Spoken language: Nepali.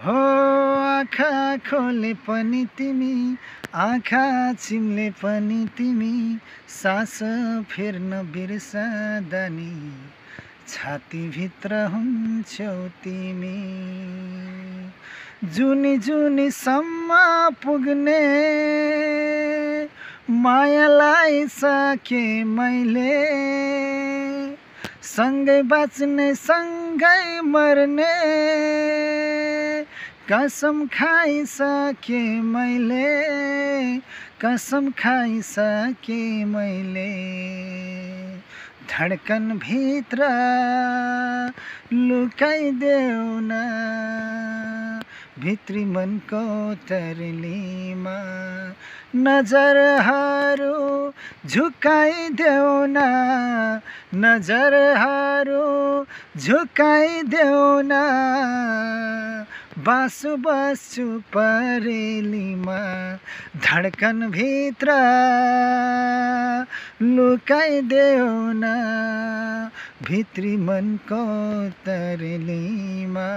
हो आँखा खोले पनि तिमी, आँखा चिम्ले पनि तिमी, सास फेर्न बिर्सदा नि छातीभित्र हुन्छौ तिमी। जुनी जुनीसम्म पुग्ने मायालाई सके मैले, सँगै बाँच्ने सँगै मर्ने कसम खाइसके मैले, कसम खाइसके मैले। धडकन भित्र लुकाइदेऊ न, भित्री मनको तरलीमा नजरहरू झुकाइदेऊ न, नजरहरू झुकाइदेऊ न। बासु बस्छु परेलीमा, धडकन भित्र लुकाइदेऊ न, भित्री मनको तरलीमा।